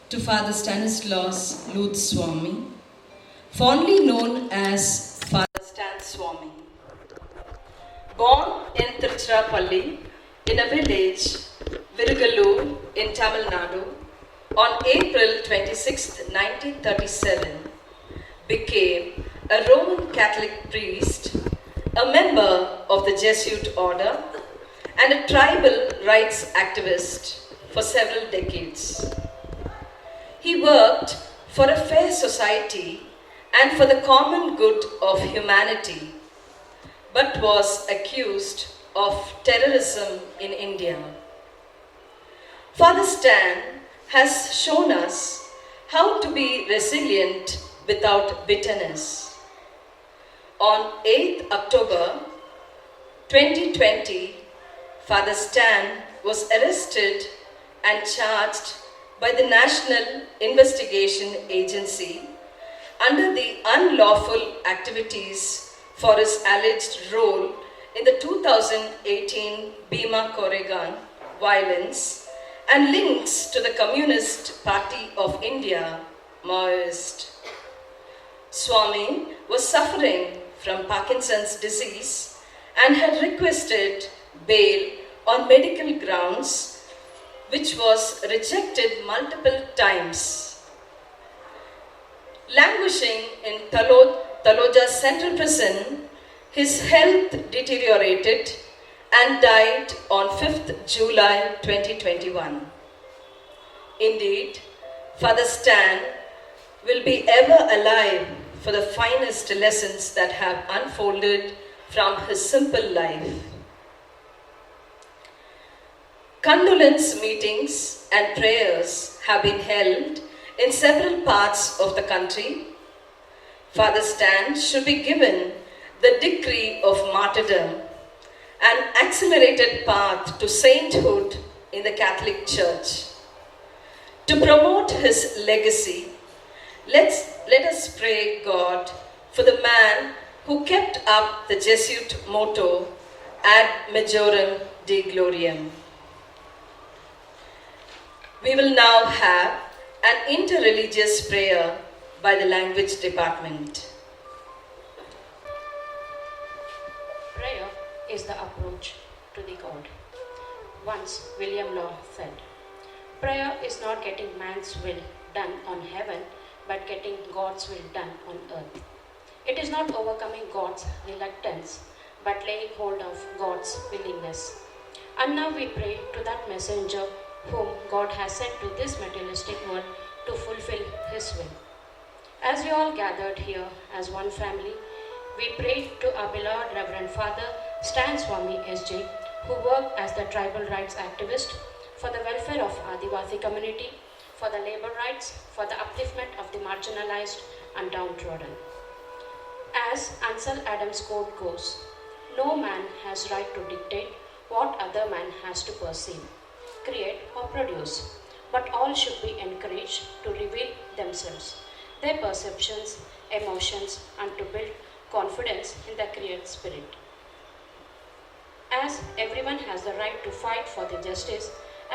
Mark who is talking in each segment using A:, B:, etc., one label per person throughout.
A: to Father Stanislaus Luth Swami, fondly known as Father Stan Swami. Born in Tiruchirappalli, in a village, Virugalur, in Tamil Nadu, on April 26, 1937, became a Roman Catholic priest, a member of the Jesuit order, and a tribal rights activist for several decades. He worked for a fair society and for the common good of humanity, but was accused of terrorism in India. Father Stan has shown us how to be resilient without bitterness. On 8th October 2020, Father Stan was arrested and charged by the National Investigation Agency under the unlawful activities for his alleged role in the 2018 Bhima Koregaon violence and links to the Communist Party of India, Maoist. Swami was suffering from Parkinson's disease and had requested bail on medical grounds, which was rejected multiple times. Languishing in Taloja Central Prison, his health deteriorated and died on 5th July 2021. Indeed, Father Stan will be ever alive for the finest lessons that have unfolded from his simple life. Condolence meetings and prayers have been held in several parts of the country. Father Stan should be given the decree of martyrdom, an accelerated path to sainthood in the Catholic Church. To promote his legacy, let us pray God for the man who kept up the Jesuit motto, Ad Majorem Dei Gloriam. We will now have an interreligious prayer by the language department.
B: Prayer is the approach to the God. Once William Law said, prayer is not getting man's will done on heaven, but getting God's will done on earth. It is not overcoming God's reluctance, but laying hold of God's willingness. And now we pray to that messenger whom God has sent to this materialistic world to fulfill His will. As we all gathered here as one family, we pray to our beloved Reverend Father Stan Swami SJ, who worked as the tribal rights activist for the welfare of Adivasi community, for the labor rights, for the upliftment of the marginalized and downtrodden. As Ansel Adams' quote goes, no man has right to dictate what other man has to perceive, create or produce, but all should be encouraged to reveal themselves, their perceptions, emotions, and to build confidence in the creative spirit. As everyone has the right to fight for the justice,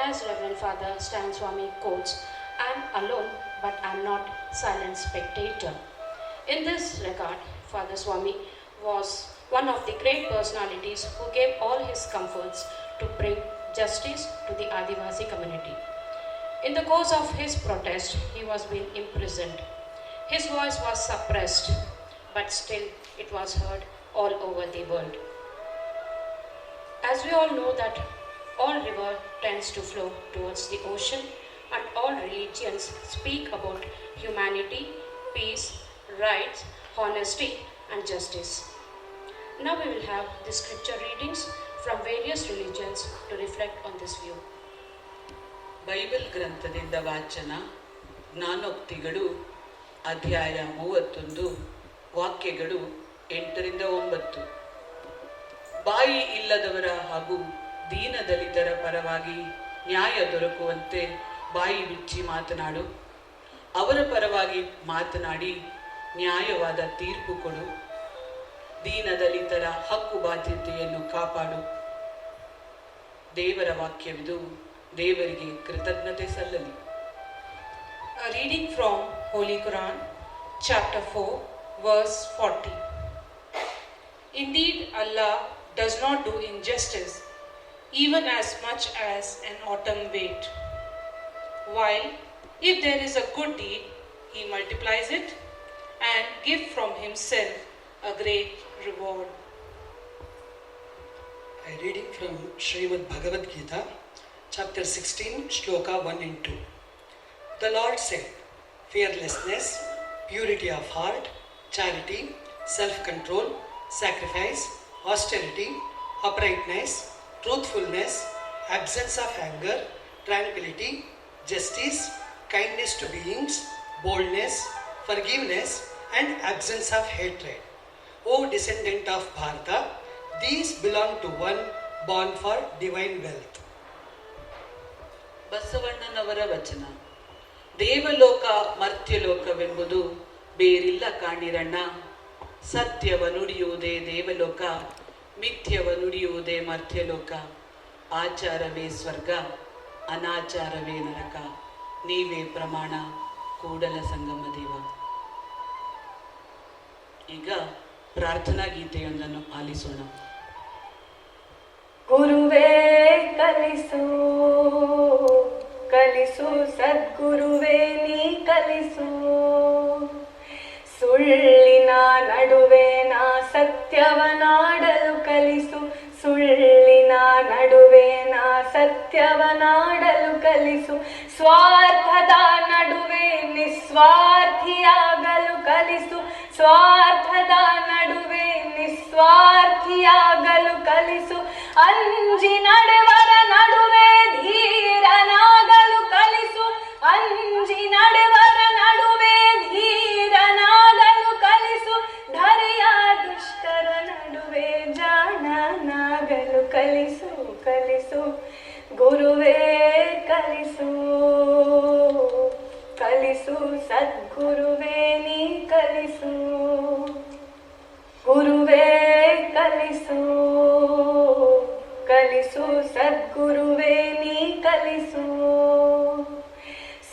B: as Reverend Father Stan Swami quotes, I am alone, but I am not silent spectator. In this regard, Father Swami was one of the great personalities who gave all his comforts to bring justice to the Adivasi community. In the course of his protest, he was being imprisoned. His voice was suppressed, but still it was heard all over the world. As we all know that all river tends to flow towards the ocean, and all religions speak about humanity, peace, rights, honesty, and justice. Now we will have the scripture readings from various religions to reflect on this view.
C: Bible ಗ್ರಂಥದಿಂದ ವಾಚನ ಜ್ಞಾನೋಕ್ತಿಗಳು ಅಧ್ಯಾಯ 31 ವಾಕ್ಯಗಳು 8-9. ಬಾಯಿ ಇಲ್ಲದವರ ಹಾಗೂ ದೀನದಲಿತರ ಪರವಾಗಿ ನ್ಯಾಯ ದೊರಕುವಂತೆ ಬಾಯಿ ಬಿಚ್ಚಿ ಮಾತನಾಡು. ಅವರ ಪರವಾಗಿ ಮಾತನಾಡಿ ನ್ಯಾಯವಾದ ತೀರ್ಪು ಕೊಡು. ದೀನದಲಿತರ ಹಕ್ಕು ಬಾಧ್ಯತೆಯನ್ನು ಕಾಪಾಡು. ದೇವರ ವಾಕ್ಯವಿದು. ದೇವರಿಗೆ ಕೃತಜ್ಞತೆ ಸಲ್ಲಲಿ.
D: Reading from Holy Quran, chapter 4, verse 40. Indeed, Allah does not do injustice, even as much as an atom weight. While, if there is a good deed, He multiplies it and gives from Himself a great reward.
E: I reading from Srimad Bhagavad Gita, chapter 16, shloka 1 and 2. The Lord said, fearlessness, purity of heart, charity, self-control, sacrifice, austerity, uprightness, truthfulness, absence of anger, tranquility, justice, kindness to beings, boldness, forgiveness, and absence of hatred. O descendant of Bharata, these belong to one born for divine wealth.
C: ಬಸವಣ್ಣನವರ ವಚನ. ದೇವಲೋಕ ಮರ್ತ್ಯಲೋಕವೆಂಬುದು ಬೇರಿಲ್ಲ ಕಾಣಿರಣ್ಣ. ಸತ್ಯವ ನುಡಿಯುವುದೇ ದೇವಲೋಕ, ಮಿಥ್ಯವ ನುಡಿಯುವುದೇ ಮರ್ತ್ಯಲೋಕ. ಆಚಾರವೇ ಸ್ವರ್ಗ, ಅನಾಚಾರವೇ ನರಕ. ನೀವೇ ಪ್ರಮಾಣ, ಕೂಡಲ ಸಂಗಮ ದೇವ. ಈಗ ಪ್ರಾರ್ಥನಾ ಗೀತೆಯೊಂದನ್ನು ಆಲಿಸೋಣ.
F: ಗುರುವೇ ಕಲಿಸು ಕಲಿಸು ಸದ್ಗುರುವೇ ನೀ ಕಲಿಸು, ಸುಳ್ಳಿನ ನಡುವೆ ನಾ ಸತ್ಯವನಾಡಲು ಕಲಿಸು, ಸುಳ್ಳಿನ ನಡುವೆ ನಾ ಸತ್ಯವನಾಡಲು ಕಲಿಸು, ಸ್ವಾರ್ಥದ ನಡುವೆ ನಿಸ್ವಾರ್ಥಿಯಾಗಲು ಕಲಿಸು, ಸ್ವಾರ್ಥದ ನಡುವೆ ನಿಸ್ವಾರ್ಥಿಯಾಗಲು ಕಲಿಸು, ಅಂಜಿ ನಡೆವರ ನಡುವೆ ಧೀರನಾಗಲು ಕಲಿಸು, ಅಂಜಿ ನಡೆವರ ನಡುವೆ ಧೀರನಾಗಲು ಕಲಿಸು, ಧರೆಯ ದುಷ್ಟರ ನಡುವೆ ಜಾಣನಾಗಲು ಕಲಿಸು ಕಲಿಸು, ಗುರುವೇ ಕಲಿಸು ಕಲಿಸು ಸದ್ಗುರುವೇ ನೀ ಕಲಿಸು, ಗುರುವೇ ಕಲಿಸು ಕಲಿಸು ಸದ್ಗುರುವೇ ನೀ ಕಲಿಸು,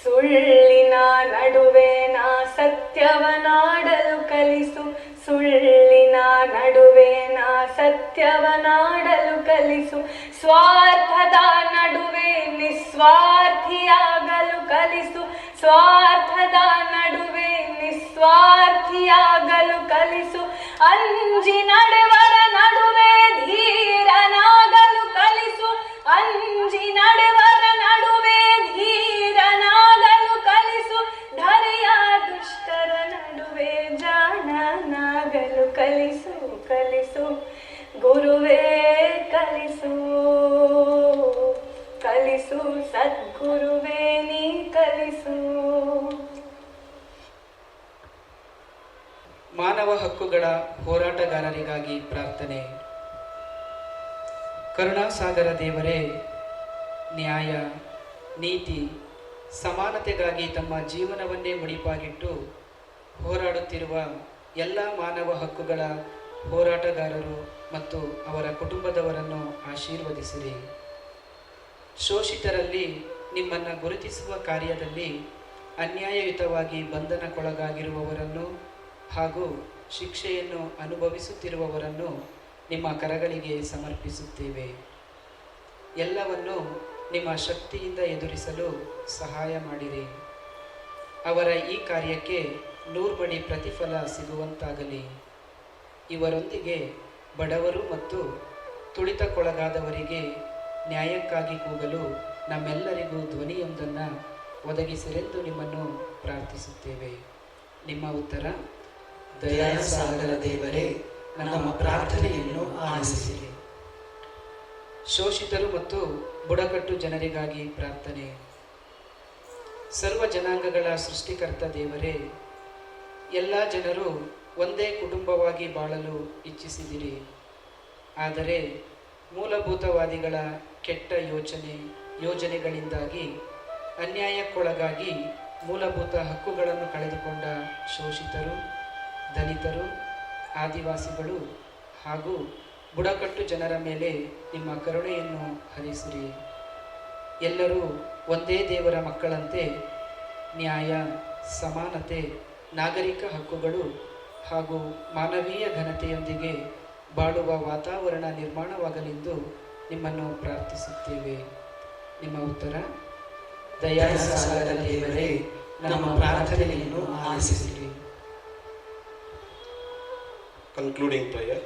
F: ಸುಳ್ಳಿನ ನಡುವೆ ನಾ ಸತ್ಯವನಾಡಲು ಕಲಿಸು, ಸುಳ್ಳಿನ ನಡುವೆ ನಾ ಸತ್ಯವನಾಡಲು ಕಲಿಸು, ಸ್ವಾರ್ಥದ ನಡುವೆ ನಿಸ್ವಾರ್ಥಿಯಾಗಲು ಕಲಿಸು, ಸ್ವಾರ್ಥದ ನಡುವೆ ನಿಸ್ವಾರ್ಥಿಯಾಗಲು ಕಲಿಸು, ಅಂಜಿ ನಡೆವರ ನಡುವೆ ಧೀರನಾಗಲು ಕಲಿಸು, ಅಂಜಿ ನಡೆವರ ನಡುವೆ ಧೀರನಾಗಲು ಕಲಿಸು, ಧರೆಯ ದುಷ್ಟರ ನಡುವೆ ಜಾಣನಾಗಲು ಕಲಿಸು ಕಲಿಸು, ಗುರುವೇ ಕಲಿಸು ಕಲಿಸು ಸದ್ಗುರುವೇ ನೀ ಕಲಿಸು.
G: ಮಾನವ ಹಕ್ಕುಗಳ ಹೋರಾಟಗಾರರಿಗಾಗಿ ಪ್ರಾರ್ಥನೆ. ಕರುಣಾಸಾಗರ ದೇವರೇ, ನ್ಯಾಯ, ನೀತಿ, ಸಮಾನತೆಗಾಗಿ ತಮ್ಮ ಜೀವನವನ್ನೇ ಮುಡಿಪಾಗಿಟ್ಟು ಹೋರಾಡುತ್ತಿರುವ ಎಲ್ಲ ಮಾನವ ಹಕ್ಕುಗಳ ಹೋರಾಟಗಾರರು ಮತ್ತು ಅವರ ಕುಟುಂಬದವರನ್ನು ಆಶೀರ್ವದಿಸಿರಿ. ಶೋಷಿತರಲ್ಲಿ ನಿಮ್ಮನ್ನು ಗುರುತಿಸುವ ಕಾರ್ಯದಲ್ಲಿ ಅನ್ಯಾಯಯುತವಾಗಿ ಬಂಧನಕ್ಕೊಳಗಾಗಿರುವವರನ್ನು ಹಾಗೂ ಶಿಕ್ಷೆಯನ್ನು ಅನುಭವಿಸುತ್ತಿರುವವರನ್ನು ನಿಮ್ಮ ಕರಗಳಿಗೆ ಸಮರ್ಪಿಸುತ್ತೇವೆ. ಎಲ್ಲವನ್ನು ನಿಮ್ಮ ಶಕ್ತಿಯಿಂದ ಎದುರಿಸಲು ಸಹಾಯ ಮಾಡಿರಿ. ಅವರ ಈ ಕಾರ್ಯಕ್ಕೆ 100 ಪಡಿ ಪ್ರತಿಫಲ ಸಿಗುವಂತಾಗಲಿ. ಇವರೊಂದಿಗೆ ಬಡವರು ಮತ್ತು ತುಳಿತಕ್ಕೊಳಗಾದವರಿಗೆ ನ್ಯಾಯಕ್ಕಾಗಿ ಕೂಗಲು ನಮ್ಮೆಲ್ಲರಿಗೂ ಧ್ವನಿಯೊಂದನ್ನು ಒದಗಿಸಿರೆಂದು ನಿಮ್ಮನ್ನು ಪ್ರಾರ್ಥಿಸುತ್ತೇವೆ. ನಿಮ್ಮ ಉತ್ತರ:
E: ದಯಾಸಾಗರ ದೇವರೇ, ನಮ್ಮ ಪ್ರಾರ್ಥನೆಯನ್ನು ಆಲಿಸಿರಿ.
G: ಶೋಷಿತರು ಮತ್ತು ಬುಡಕಟ್ಟು ಜನರಿಗಾಗಿ ಪ್ರಾರ್ಥನೆ. ಸರ್ವ ಜನಾಂಗಗಳ ಸೃಷ್ಟಿಕರ್ತ ದೇವರೇ, ಎಲ್ಲ ಜನರು ಒಂದೇ ಕುಟುಂಬವಾಗಿ ಬಾಳಲು ಇಚ್ಛಿಸಿದಿರಿ. ಆದರೆ ಮೂಲಭೂತವಾದಿಗಳ ಕೆಟ್ಟ ಯೋಜನೆಗಳಿಂದಾಗಿ ಅನ್ಯಾಯಕ್ಕೊಳಗಾಗಿ ಮೂಲಭೂತ ಹಕ್ಕುಗಳನ್ನು ಕಳೆದುಕೊಂಡ ಶೋಷಿತರು, ದಲಿತರು, ಆದಿವಾಸಿಗಳು ಹಾಗೂ ಬುಡಕಟ್ಟು ಜನರ ಮೇಲೆ ನಿಮ್ಮ ಕರುಣೆಯನ್ನು ಹರಿಸಿರಿ. ಎಲ್ಲರೂ ಒಂದೇ ದೇವರ ಮಕ್ಕಳಂತೆ ನ್ಯಾಯ, ಸಮಾನತೆ, ನಾಗರಿಕ ಹಕ್ಕುಗಳು ಹಾಗೂ ಮಾನವೀಯ ಘನತೆಯೊಂದಿಗೆ ಬಾಳುವ ವಾತಾವರಣ ನಿರ್ಮಾಣವಾಗಲೆಂದು ನಿಮ್ಮನ್ನು ಪ್ರಾರ್ಥಿಸುತ್ತೇವೆ. ನಿಮ್ಮ ಉತ್ತರ: ದಯಾಸಾಗರ ದೇವರೇ, ನಮ್ಮ ಪ್ರಾರ್ಥನೆಯನ್ನು ಆಲಿಸಿರಿ.
H: Concluding prayer.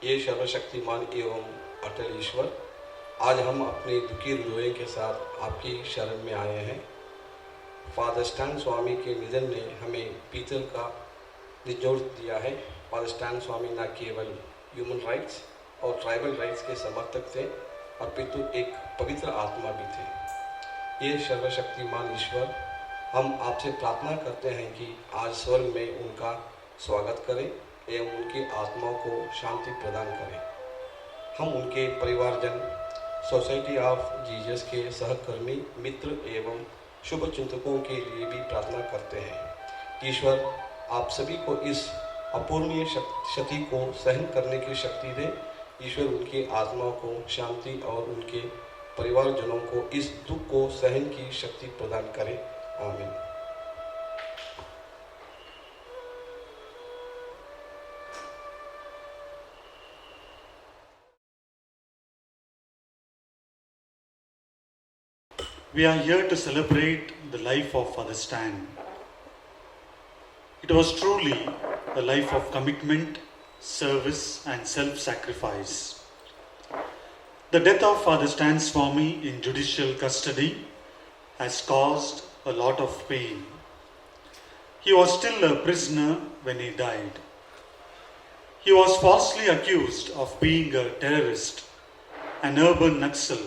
H: ये सर्वशक्तिमान एवं अटल ईश्वर, आज हम अपने दुखी हृदय के साथ आपकी शरण में आए हैं. फादर स्टैन स्वामी के निधन ने हमें पीतल का निचोड़ दिया है. फादर स्टैन स्वामी न केवल ह्यूमन राइट्स और ट्राइबल राइट्स के समर्थक थे, अपितु एक पवित्र आत्मा भी थे. ये सर्वशक्तिमान ईश्वर, हम आपसे प्रार्थना करते हैं कि आज स्वर्ग में उनका स्वागत करें एवं उनकी आत्माओं को शांति प्रदान करें. हम उनके परिवारजन, सोसाइटी ऑफ जीसस के सहकर्मी, मित्र एवं शुभ चिंतकों के लिए भी प्रार्थना करते हैं. ईश्वर आप सभी को इस अपूर्णीय क्षति को सहन करने की शक्ति दें. ईश्वर उनकी आत्माओं को शांति और उनके परिवारजनों को इस दुख को सहन की शक्ति प्रदान करें. आमीन.
I: We are here to celebrate the life of Father Stan. It was truly a life of commitment, service and self-sacrifice. The death of Father Stan Swami in judicial custody has caused a lot of pain. He was still a prisoner when he died. He was falsely accused of being a terrorist, an urban Naxal,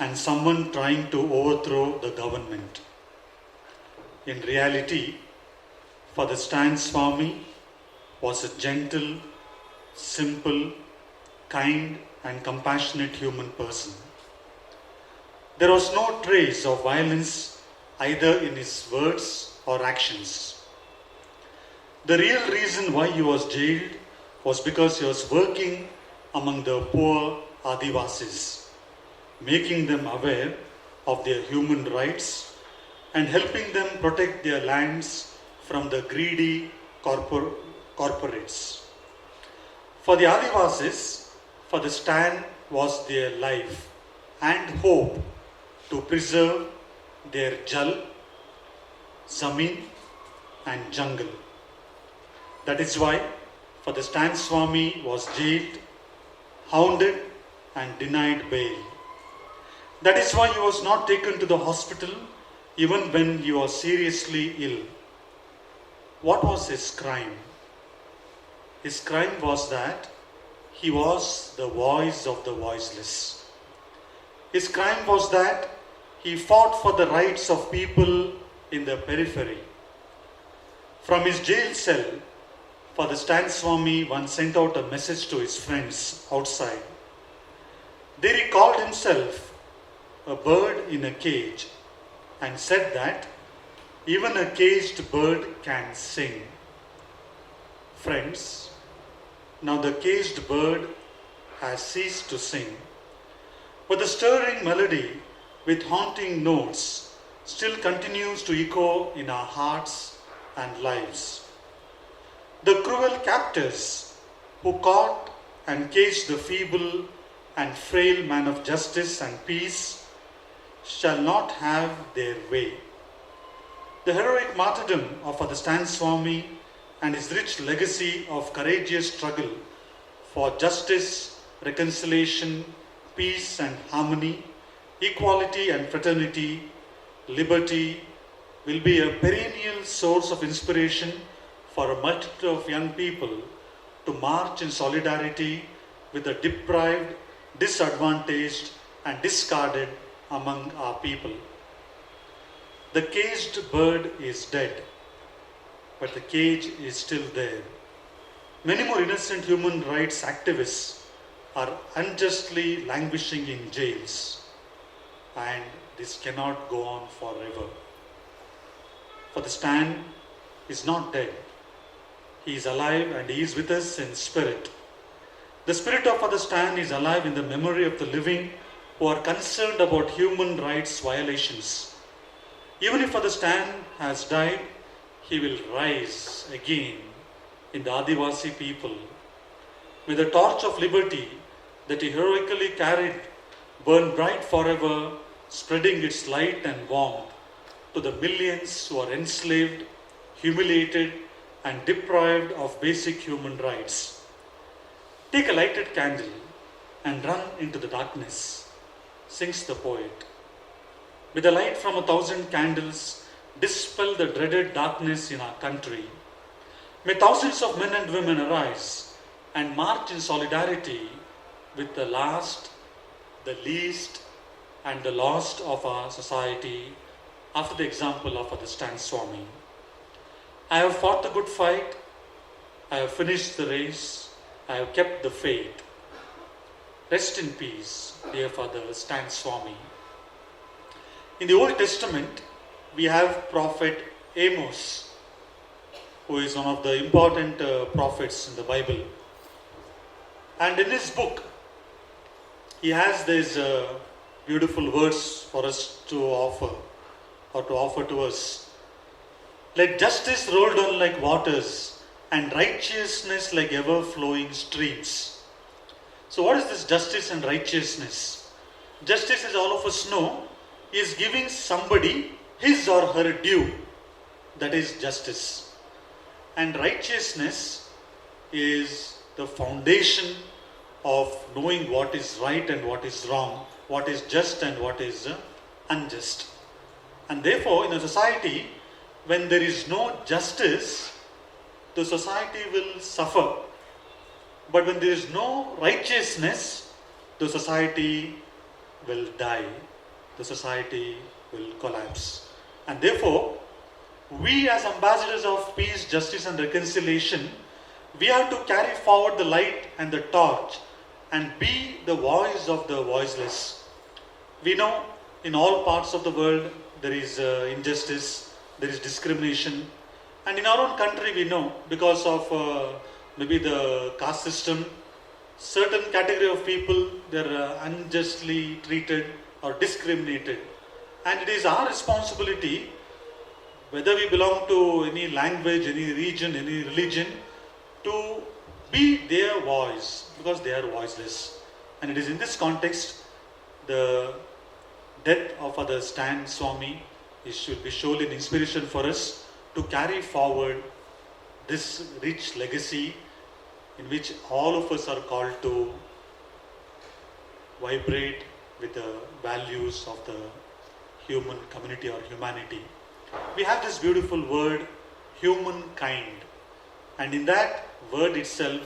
I: and someone trying to overthrow the government. In reality, Father Stan Swami was a gentle, simple, kind and compassionate human person. There was no trace of violence either in his words or actions. The real reason why he was jailed was because he was working among the poor Adivasis, making them aware of their human rights and helping them protect their lands from the greedy corporates. For the Adivasis, Father Stan was their life and hope to preserve their Jal, Zameen and jungle. That is why Father Stan Swami was jailed, hounded and denied bail. That is why he was not taken to the hospital even when he was seriously ill. What was his crime? His crime was that he was the voice of the voiceless. His crime was that he fought for the rights of people in the periphery. From his jail cell, Father Stan Swami once sent out a message to his friends outside. There he called himself a bird in a cage and said that even a caged bird can sing. Friends, now the caged bird has ceased to sing, but the stirring melody with haunting notes still continues to echo in our hearts and lives. The cruel captors who caught and caged the feeble and frail man of justice and peace shall not have their way. The heroic martyrdom of Father Stan Swami and his rich legacy of courageous struggle for justice, reconciliation, peace and harmony, equality and fraternity, liberty will be a perennial source of inspiration for a multitude of young people to march in solidarity with the deprived, disadvantaged and discarded among our people. The caged bird is dead, but the cage is still there. Many more innocent human rights activists are unjustly languishing in jails, and this cannot go on forever. Father Stan is not dead. He is alive and he is with us in spirit. The spirit of Father Stan is alive in the memory of the living who are concerned about human rights violations. Even if Father Stan has died, he will rise again in the Adivasi people. May the torch of liberty that he heroically carried burn bright forever, spreading its light and warmth to the millions who are enslaved, humiliated, and deprived of basic human rights. Take a lighted candle and run into the darkness, sings the poet. May the light from 1,000 candles dispel the dreaded darkness in our country. May thousands of men and women arise and march in solidarity with the last, the least, and the lost of our society, after the example of Father Stan Swami. I have fought the good fight, I have finished the race, I have kept the faith. Rest in peace, dear Father Stan Swami. In the Old Testament, we have Prophet Amos, who is one of the important prophets in the Bible. And in his book, he has these beautiful words for us to offer, or to offer to us. Let justice roll down like waters, and righteousness like ever-flowing streams. So what is this justice and righteousness? Justice, as all of us know, is giving somebody his or her due. That is justice. And righteousness is the foundation of knowing what is right and what is wrong, what is just and what is unjust. And therefore, in a society, when there is no justice, the society will suffer. But when there is no righteousness, the society will die. The society will collapse. And therefore, we as ambassadors of peace, justice and reconciliation, we have to carry forward the light and the torch and be the voice of the voiceless. We know in all parts of the world there is injustice, there is discrimination, and in our own country we know because of maybe the caste system, certain category of people, they are unjustly treated or discriminated. And it is our responsibility, whether we belong to any language, any region, any religion, to be their voice, because they are voiceless. And it is in this context, the death of Father Stan Swami should be surely an inspiration for us to carry forward this rich legacy in which all of us are called to vibrate with the values of the human community or humanity. We have this beautiful word, humankind. And in that word itself,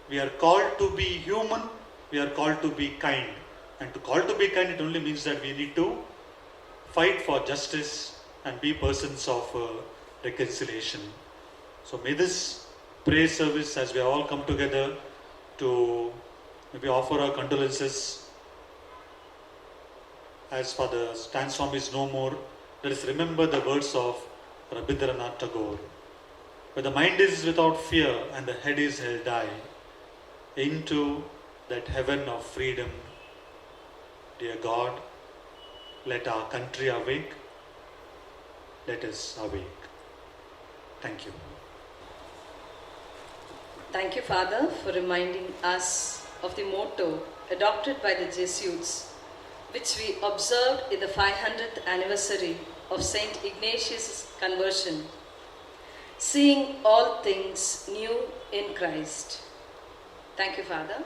I: we are called to be human, we are called to be kind. And to call to be kind, it only means that we need to fight for justice and be persons of reconciliation. So may this prayer service, as we all come together to maybe offer our condolences, as Father Stan Swami is no more, let us remember the words of Rabindranath Tagore. Where the mind is without fear and the head is held high, into that heaven of freedom, dear God, let our country awake, let us awake. Thank you.
A: Thank you, Father, for reminding us of the motto adopted by the Jesuits, which we observed in the 500th anniversary of Saint Ignatius' conversion, seeing all things new in Christ. Thank you, Father.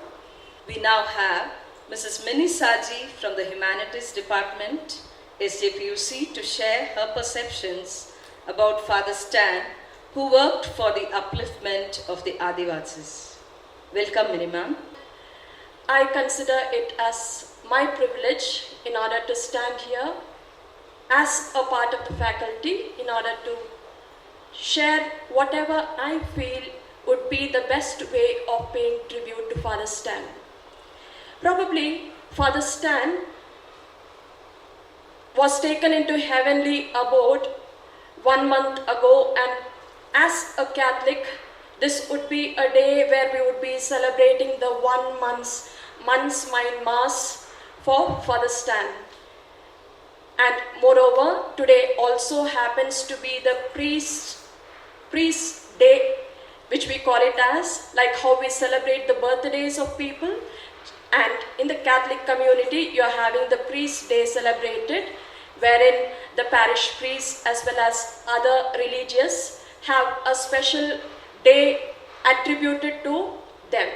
A: We now have Mrs. Minnie Saji from the Humanities Department, SJPUC, to share her perceptions about Father Stan, who worked for the upliftment of the Adivasis. Welcome, Minnie ma'am.
J: I consider it as my privilege in order to stand here as a part of the faculty in order to share whatever I feel would be the best way of paying tribute to Father Stan. Probably Father Stan was taken into heavenly abode 1 month ago, and as a Catholic, this would be a day where we would be celebrating the 1 month's mind mass for Father Stan. And moreover, today also happens to be the priest day, which we call it as, like how we celebrate the birthdays of people. And in the Catholic community, you are having the priest day celebrated, wherein the parish priests as well as other religious have a special day attributed to them.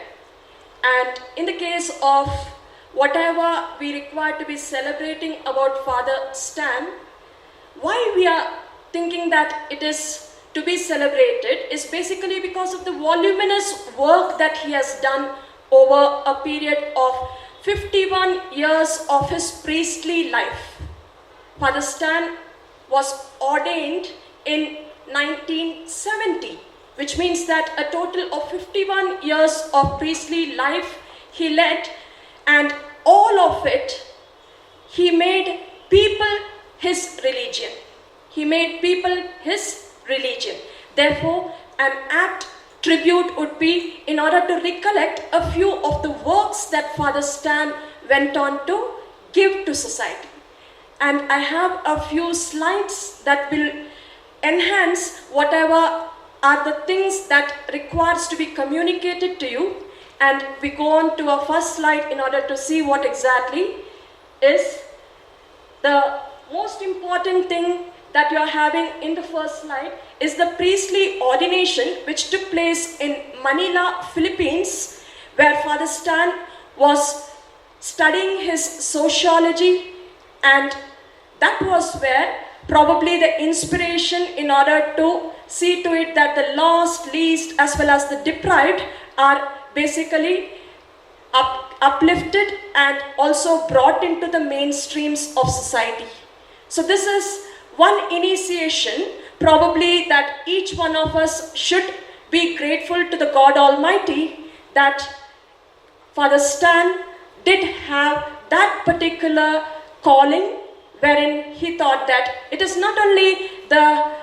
J: And in the case of whatever we require to be celebrating about Father Stan, why we are thinking that it is to be celebrated is basically because of the voluminous work that he has done over a period of 51 years of his priestly life. Father Stan was ordained in 1970, which means that a total of 51 years of priestly life he led, and all of it, he made people his religion. He made people his religion. Therefore, an apt tribute would be in order to recollect a few of the works that Father Stan went on to give to society. And I have a few slides that will enhance whatever are the things that requires to be communicated to you. And we go on to our first slide in order to see what exactly is the most important thing that you are having in the first slide is the priestly ordination, which took place in Manila, Philippines, where Father Stan was studying his sociology, and that was where probably the inspiration in order to see to it that the lost, least, as well as the deprived are basically uplifted and also brought into the mainstreams of society. So this is one initiation probably that each one of us should be grateful to the God Almighty that Father Stan did have that particular calling, wherein he thought that it is not only the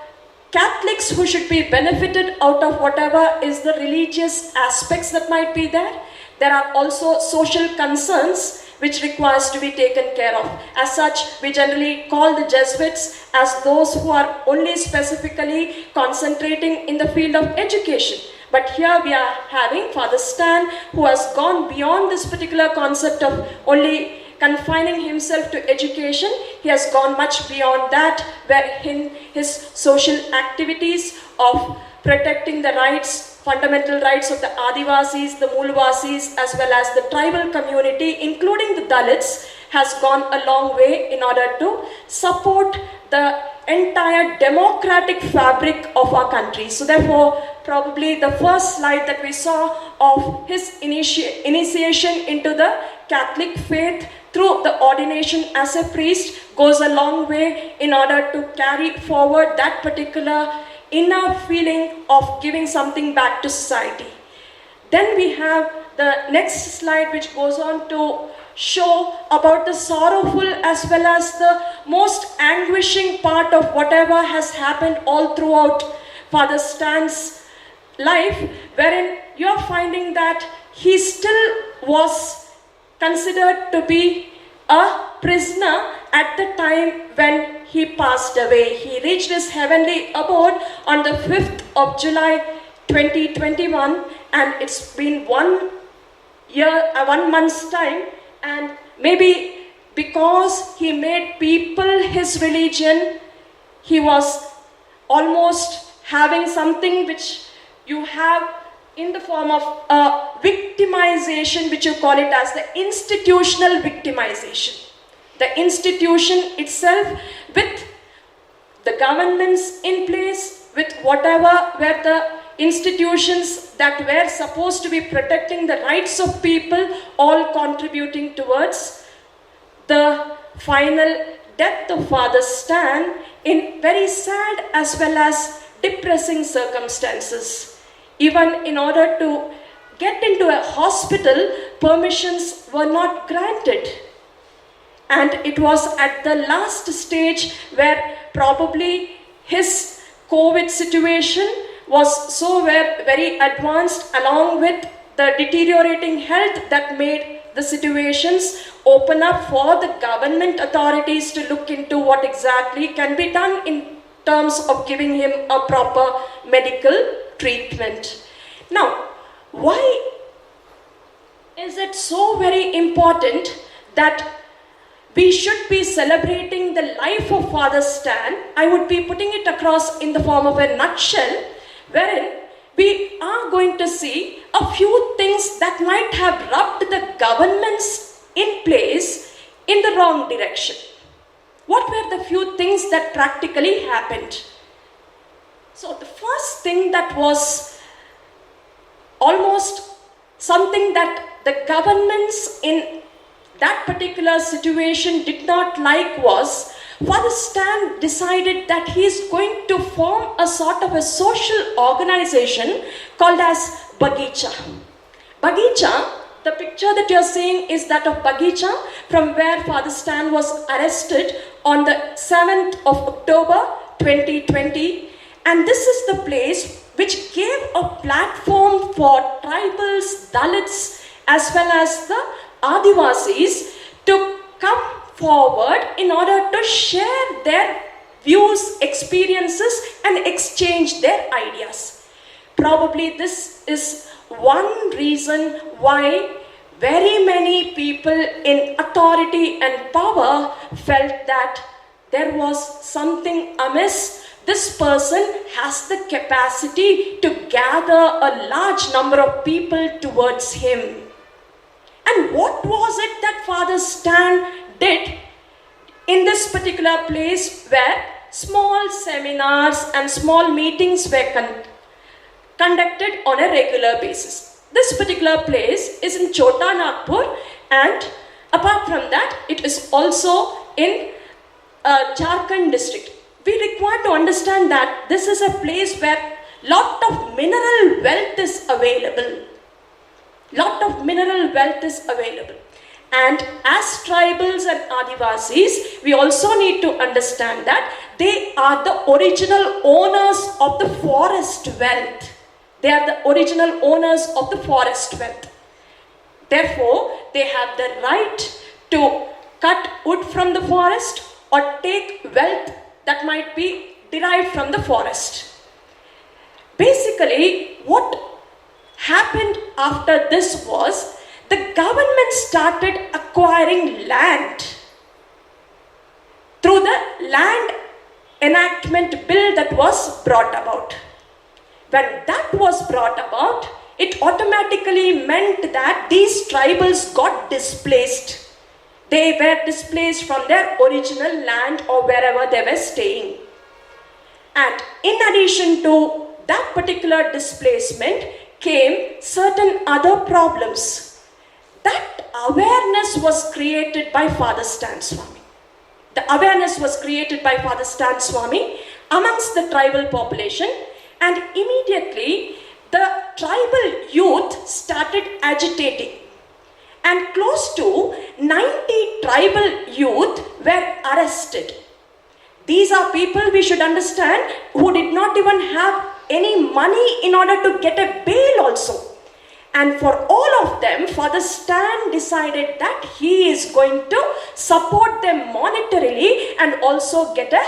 J: Catholics who should be benefited out of whatever is the religious aspects that might be there. There are also social concerns which requires to be taken care of. As such, we generally call the Jesuits as those who are only specifically concentrating in the field of education. But here we are having Father Stan, who has gone beyond this particular concept of only confining himself to education. He has gone much beyond that, where in his social activities of protecting the rights, fundamental rights of the Adivasis, the Mulvasis, as well as the tribal community, including the Dalits, has gone a long way in order to support the entire democratic fabric of our country. So therefore, probably the first slide that we saw of his initiation into the Catholic faith through the ordination as a priest goes a long way in order to carry forward that particular inner feeling of giving something back to society. Then we have the next slide, which goes on to show about the sorrowful as well as the most anguishing part of whatever has happened all throughout Father Stan's life, wherein you are finding that he still was considered to be a prisoner at the time when he passed away. He reached his heavenly abode on the 5th of July 2021, and it's been 1 month's time. And maybe because he made people his religion, he was almost having something which you have in the form of a victimization, which you call it as the institutional victimization. The institution itself, with the governments in place, with whatever were the institutions that were supposed to be protecting the rights of people, all contributing towards the final death of Father Stan in very sad as well as depressing circumstances. Even in order to get into a hospital, permissions were not granted. And it was at the last stage where probably his COVID situation was so very advanced, along with the deteriorating health that made the situations open up for the government authorities to look into what exactly can be done in terms of giving him a proper medical treatment. Now, why is it so very important that we should be celebrating the life of Father Stan? I would be putting it across in the form of a nutshell, wherein we are going to see a few things that might have rubbed the governments in place in the wrong direction. What were the few things that practically happened? So the first thing that was almost something that the governments in that particular situation did not like was Father Stan decided that he is going to form a sort of a social organization called as Bagicha. Bagicha, the picture that you are seeing is that of Bagicha, from where Father Stan was arrested on the 7th of October 2020. And this is the place which gave a platform for tribals, Dalits, as well as the Adivasis to come forward in order to share their views, experiences, and exchange their ideas. Probably this is one reason why very many people in authority and power felt that there was something amiss. This person has the capacity to gather a large number of people towards him. And what was it that Father Stan did in this particular place where small seminars and small meetings were conducted on a regular basis? This particular place is in Chota Nagpur, and apart from that, it is also in Jharkhand district. We require to understand that this is a place where lot of mineral wealth is available. Lot of mineral wealth is available. And as tribals and Adivasis, we also need to understand that they are the original owners of the forest wealth. They are the original owners of the forest wealth. Therefore, they have the right to cut wood from the forest or take wealth that might be derived from the forest. Basically, what happened after this was the government started acquiring land through the land enactment bill that was brought about. When that was brought about, it automatically meant that these tribals got displaced. They were displaced from their original land or wherever they were staying. And in addition to that particular displacement came certain other problems. That awareness was created by Father Stan Swami. The awareness was created by Father Stan Swami amongst the tribal population, and immediately the tribal youth started agitating. And close to 90 tribal youth were arrested. These are people, we should understand, who did not even have any money in order to get a bail also. And for all of them, Father Stan decided that he is going to support them monetarily and also get a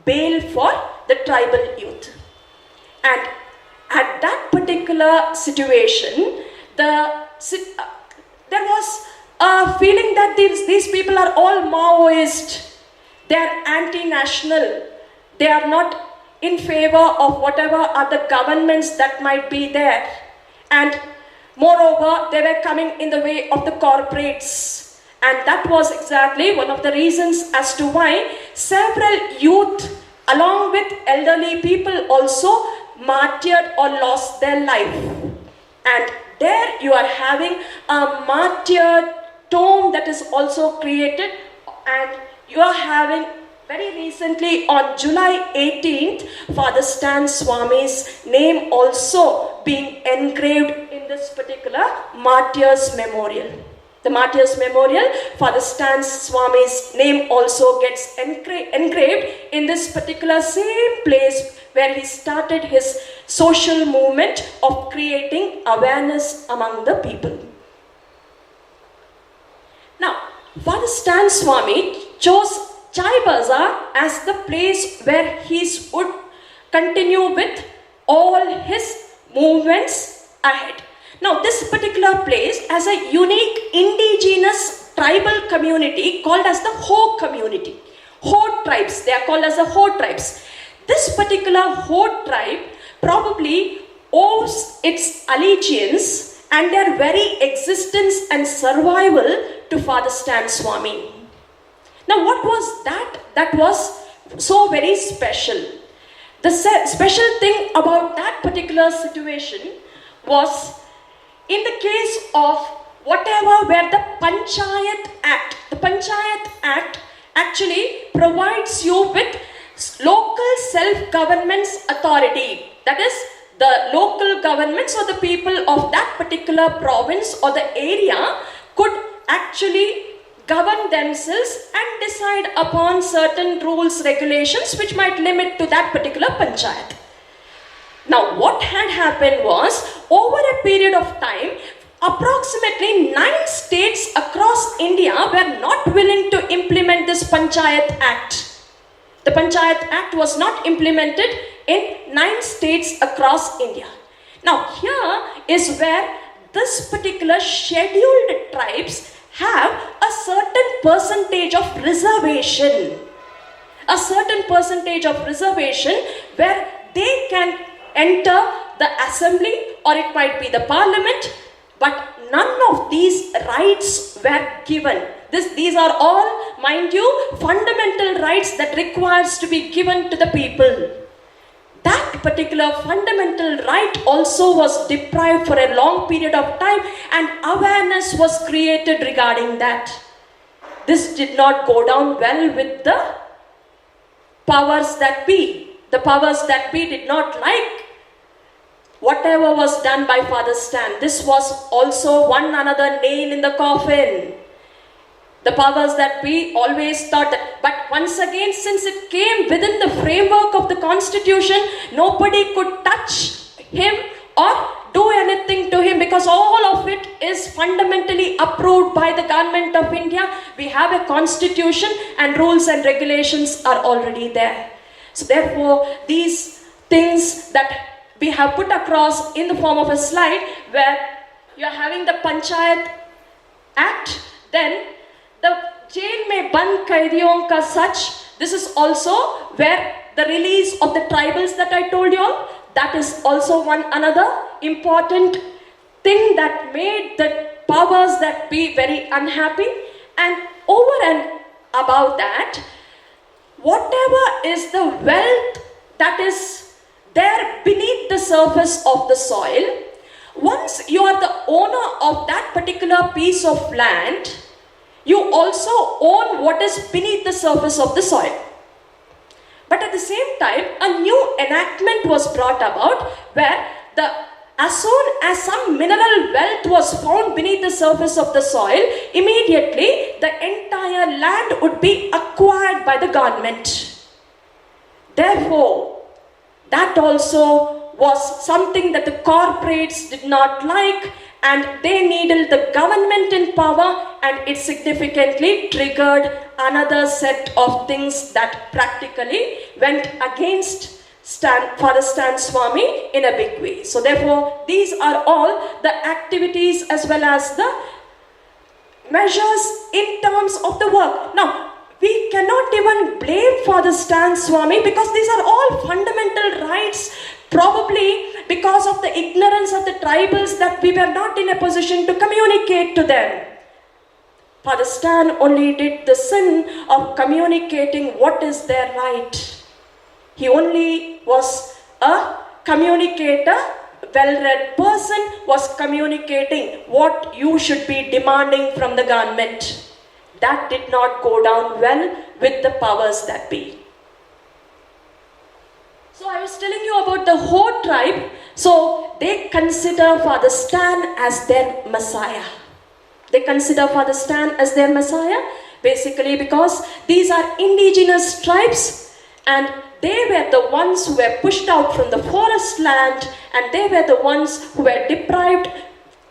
J: bail for the tribal youth. And at that particular situation, there was a feeling that these people are all Maoist. They are anti-national. They are not in favor of whatever other governments that might be there. And moreover, they were coming in the way of the corporates. And that was exactly one of the reasons as to why several youth, along with elderly people, also martyred or lost their life. And there you are having a martyr tomb that is also created, and you are having very recently on July 18th, Father Stan Swami's name also being engraved in this particular Martyrs Memorial. The Martyrs Memorial, Father Stan Swami's name also gets engraved in this particular same place where he started his social movement of creating awareness among the people. Now, Father Stan Swami chose Chai Bazaar as the place where he would continue with all his movements ahead. Now, this particular place has a unique indigenous tribal community called as the Ho community. Ho tribes, they are called as the Ho tribes. This particular Ho tribe probably owes its allegiance and their very existence and survival to Father Stan Swami. Now, what was that? That was so very special. The special thing about that particular situation was, in the case of whatever where the Panchayat Act actually provides you with local self-government's authority. That is, the local governments or the people of that particular province or the area could actually govern themselves and decide upon certain rules, regulations which might limit to that particular panchayat. Now, what had happened was, over a period of time, approximately 9 states across India were not willing to implement this Panchayat Act. The Panchayat Act was not implemented in 9 states across India. Now, here is where this particular scheduled tribes have a certain percentage of reservation. A certain percentage of reservation where they can enter the assembly or it might be the parliament, but none of these rights were given. These are all, mind you, fundamental rights that requires to be given to the people. That particular fundamental right also was deprived for a long period of time, and awareness was created regarding that. This did not go down well with the powers that be. The powers that be did not like whatever was done by Father Stan. This was also one another nail in the coffin. The powers that be always thought that, but once again, since it came within the framework of the constitution, nobody could touch him or do anything to him because all of it is fundamentally approved by the government of India. We have a constitution and rules and regulations are already there. So therefore, these things that we have put across in the form of a slide where you are having the Panchayat Act, then the jail mein band kaidiyon ka such, this is also where the release of the tribals that I told you all, that is also one another important thing that made the powers that be very unhappy. And over and above that, whatever is the wealth that is there beneath the surface of the soil, once you are the owner of that particular piece of land, you also own what is beneath the surface of the soil. But at the same time, a new enactment was brought about where as soon as some mineral wealth was found beneath the surface of the soil, immediately the entire land would be acquired by the government. Therefore, that also was something that the corporates did not like, and they needed the government in power, and it significantly triggered another set of things that practically went against Father Stan Swami in a big way. So therefore, these are all the activities as well as the measures in terms of the work. Now, we cannot even blame Father Stan Swami because these are all fundamental rights, probably because of the ignorance of the tribals that we were not in a position to communicate to them. Father Stan only did the sin of communicating what is their right. He only was a communicator, well-read person, was communicating what you should be demanding from the government. That did not go down well with the powers that be. So I was telling you about the Ho tribe. So they consider Father Stan as their Messiah. They consider Father Stan as their Messiah basically because these are indigenous tribes and they were the ones who were pushed out from the forest land, and they were the ones who were deprived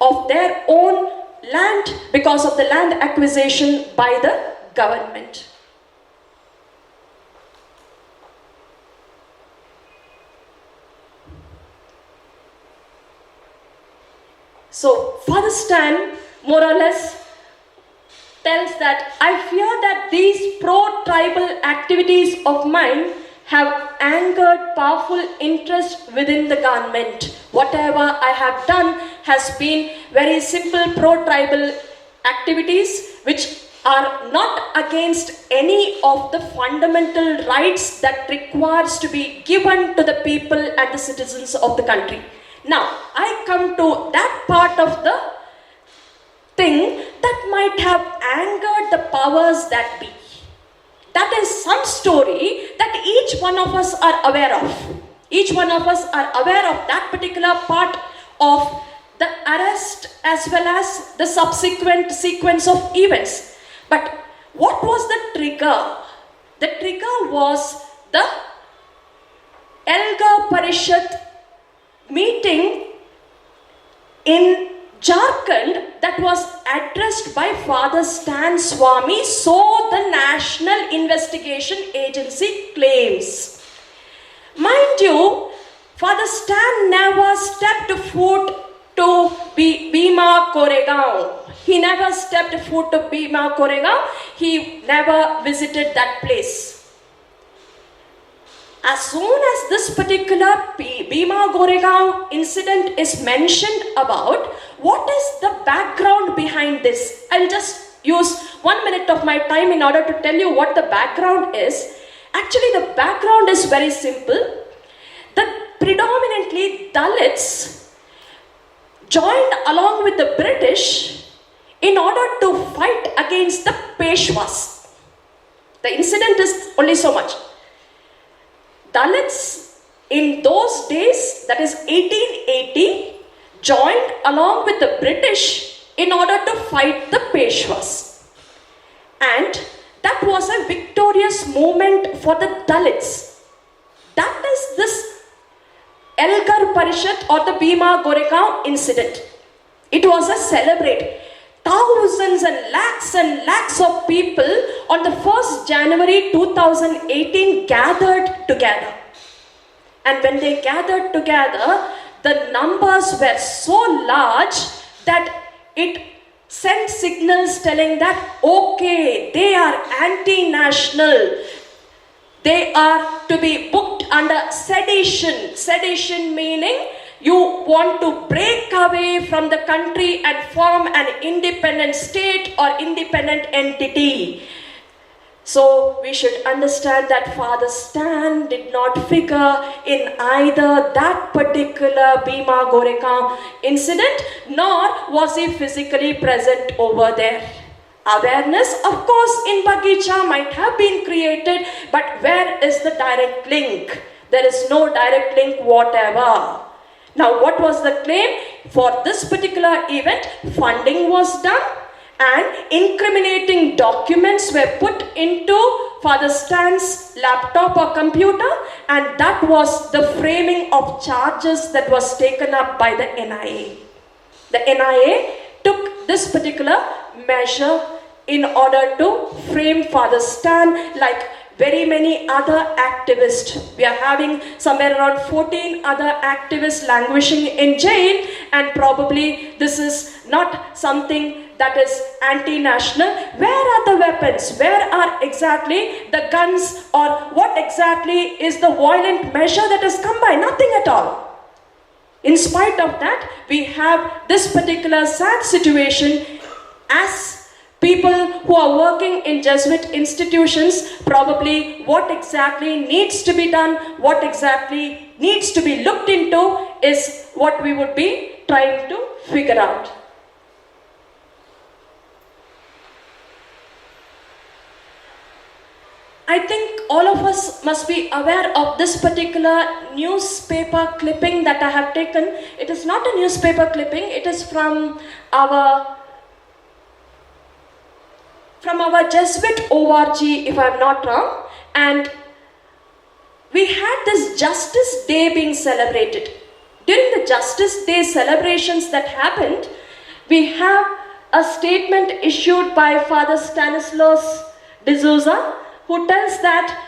J: of their own land because of the land acquisition by the government. So Father Stan more or less tells that I fear that these pro-tribal activities of mine have angered powerful interest within the government. Whatever I have done has been very simple pro-tribal activities which are not against any of the fundamental rights that requires to be given to the people and the citizens of the country. Now, I come to that part of the thing that might have angered the powers that be. That is some story that each one of us are aware of. Each one of us are aware of that particular part of the arrest as well as the subsequent sequence of events. But what was the trigger? The trigger was the Elgar Parishad meeting in Jharkhand that was addressed by Father Stan Swami, so the National Investigation Agency claims. Mind you, Father Stan never stepped foot to Bhima Koregaon. He never stepped foot to Bhima Koregaon. He never visited that place. As soon as this particular Bhima Koregaon incident is mentioned about, what is the background behind this? I'll just use 1 minute of my time in order to tell you what the background is. Actually, the background is very simple. The predominantly Dalits joined along with the British in order to fight against the Peshwas. The incident is only so much. Dalits in those days, that is 1880, joined along with the British in order to fight the Peshwas. And that was a victorious movement for the Dalits. That is this Elgar Parishad or the Bhima Koregaon incident. It was a celebrate. Thousands and lakhs of people on the 1st January 2018 gathered together. And when they gathered together, the numbers were so large that it sent signals telling that, okay, they are anti-national. They are to be booked under sedition. Sedition meaning you want to break away from the country and form an independent state or independent entity. So we should understand that Father Stan did not figure in either that particular Bhima Koregaon incident, nor was he physically present over there. Awareness, of course, in Bagicha might have been created, but where is the direct link? There is no direct link whatever. Now, what was the claim? For this particular event, funding was done and incriminating documents were put into Father Stan's laptop or computer, and that was the framing of charges that was taken up by the NIA. The NIA took this particular measure in order to frame Father Stan like very many other activists. We are having somewhere around 14 other activists languishing in jail, and probably this is not something that is anti-national. Where are the weapons? Where are exactly the guns, or what exactly is the violent measure that has come by? Nothing at all. In spite of that, we have this particular sad situation. As people who are working in Jesuit institutions, probably what exactly needs to be done, what exactly needs to be looked into is what we would be trying to figure out. I think all of us must be aware of this particular newspaper clipping that I have taken. It is not a newspaper clipping, it is from our Jesuit ORG, if I am not wrong, and we had this Justice Day being celebrated. During the Justice Day celebrations that happened, we have a statement issued by Father Stanislaus D'Souza, who tells that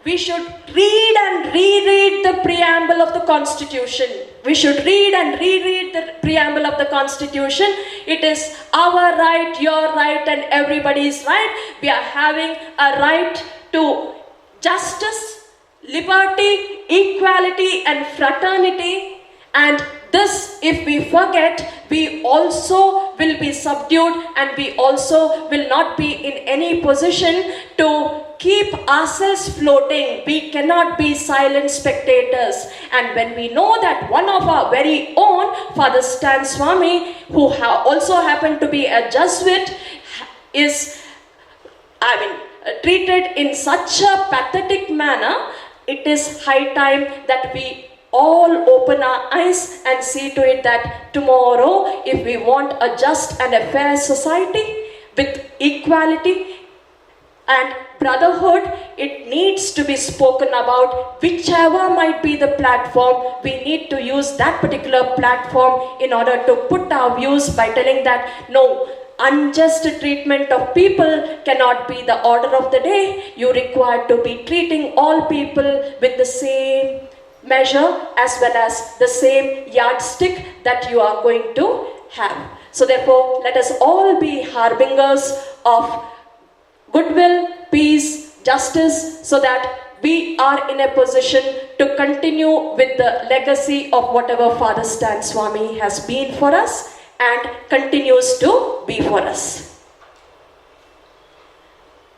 J: we should read and reread the preamble of the Constitution. We should read and reread the preamble of the Constitution. It is our right, your right, and everybody's right. We are having a right to justice, liberty, equality, and fraternity. And this, if we forget, we also will be subdued, and we also will not be in any position to keep ourselves floating. We cannot be silent spectators. And when we know that one of our very own, Father Stan Swami, who also happened to be a Jesuit, is, treated in such a pathetic manner, it is high time that we all open our eyes and see to it that tomorrow, if we want a just and a fair society with equality and brotherhood, it needs to be spoken about. Whichever might be the platform, we need to use that particular platform in order to put our views by telling that no, unjust treatment of people cannot be the order of the day. You require to be treating all people with the same measure as well as the same yardstick that you are going to have. So therefore, let us all be harbingers of goodwill, peace, justice, so that we are in a position to continue with the legacy of whatever Father Stan Swami has been for us and continues to be for us.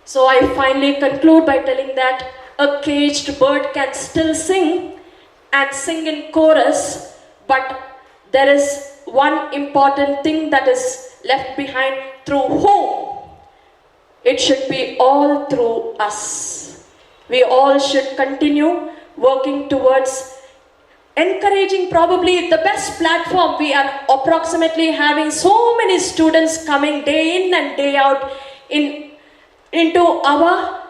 J: So I finally conclude by telling that a caged bird can still sing and sing in chorus, but there is one important thing that is left behind, through whom? It should be all through us. We all should continue working towards encouraging, probably the best platform. We are approximately having so many students coming day in and day out into our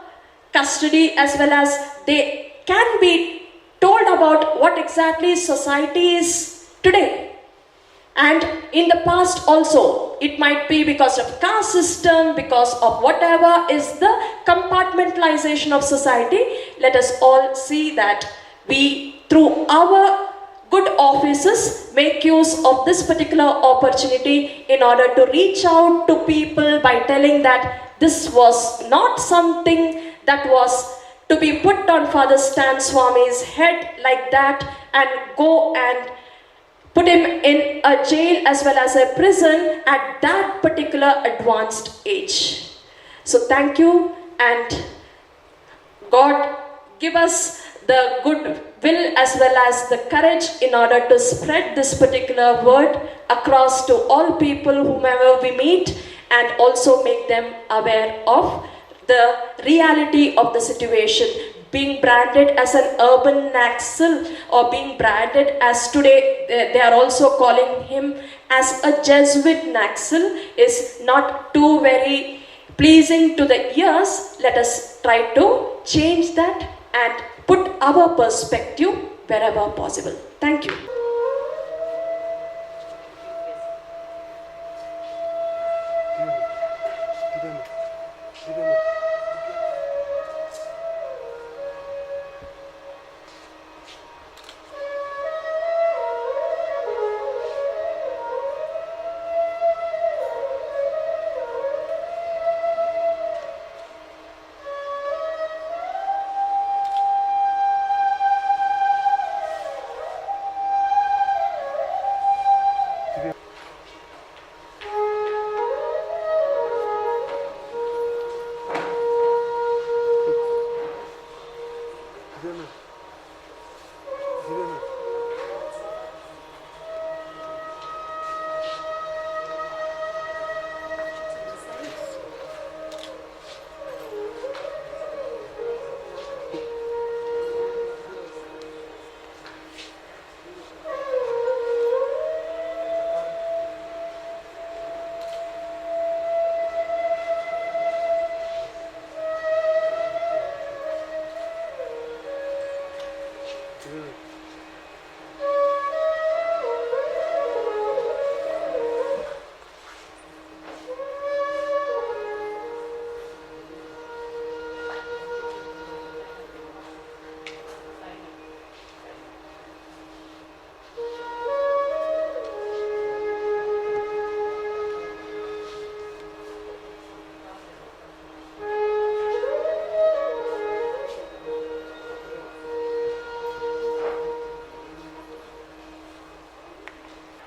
J: custody, as well as they can be told about what exactly society is today. And in the past also, it might be because of caste system, because of whatever is the compartmentalization of society. Let us all see that we, through our good offices, make use of this particular opportunity in order to reach out to people by telling that this was not something that was to be put on Father Stan Swami's head like that and go and put him in a jail as well as a prison at that particular advanced age. So thank you, and God give us the good will as well as the courage in order to spread this particular word across to all people whomever we meet, and also make them aware of the reality of the situation. Being branded as an urban Naxal, or being branded as today they are also calling him as a Jesuit Naxal, is not too very pleasing to the ears. Let us try to change that and put our perspective wherever possible. Thank you.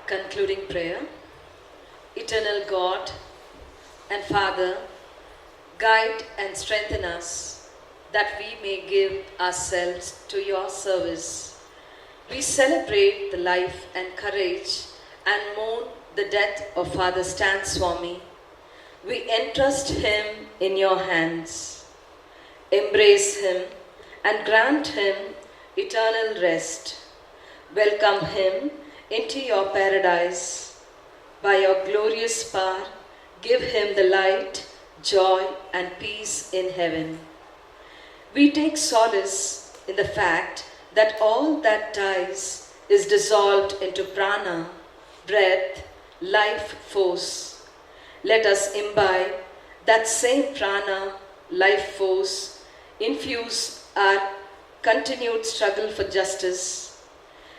A: Concluding prayer. Eternal God and Father, guide and strengthen us that we may give ourselves to your service. We celebrate the life and courage and mourn the death of Father Stan Swami. We entrust him in your hands. Embrace him and grant him eternal rest. Welcome him into your paradise. By your glorious power, give him the light, joy, and peace in heaven. We take solace in the fact that all that dies is dissolved into prana, breath, life force. Let us imbibe that same prana, life force, infuse our continued struggle for justice.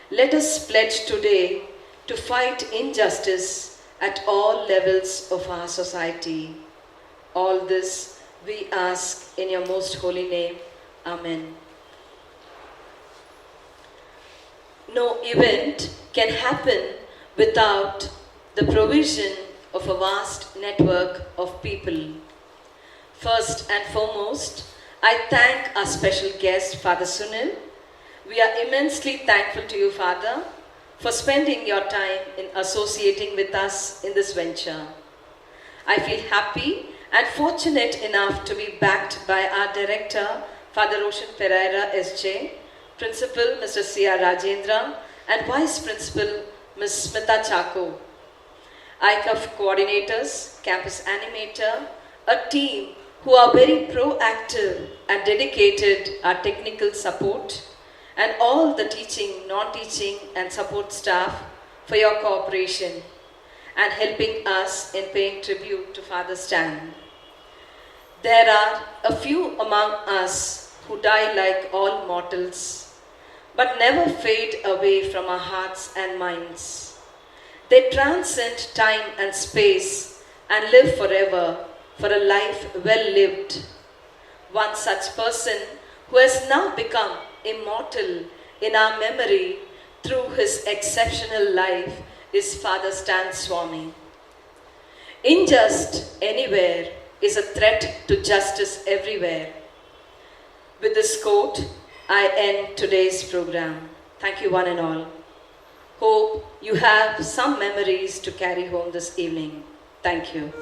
A: Let us pledge today to fight injustice at all levels of our society. All this we ask in your most holy name. Amen. No event can happen without the provision of a vast network of people. First and foremost, I thank our special guest, Father Sunil. We are immensely thankful to you, Father, for spending your time in associating with us in this venture. I feel happy and fortunate enough to be backed by our director, Father Roshan Pereira SJ, Principal Mr. C.R. Rajendra, and Vice Principal Ms. Smita Chako, ICAF coordinators, campus animator, a team who are very proactive and dedicated our technical support, and all the teaching, non-teaching and support staff for your cooperation and helping us in paying tribute to Father Stan. There are a few among us who die like all mortals, but never fade away from our hearts and minds. They transcend time and space and live forever for a life well lived. One such person who has now become immortal in our memory through his exceptional life is Father Stan Swami. Injustice anywhere is a threat to justice everywhere. With this quote, I end today's program. Thank you one and all. Hope you have some memories to carry home this evening. Thank you.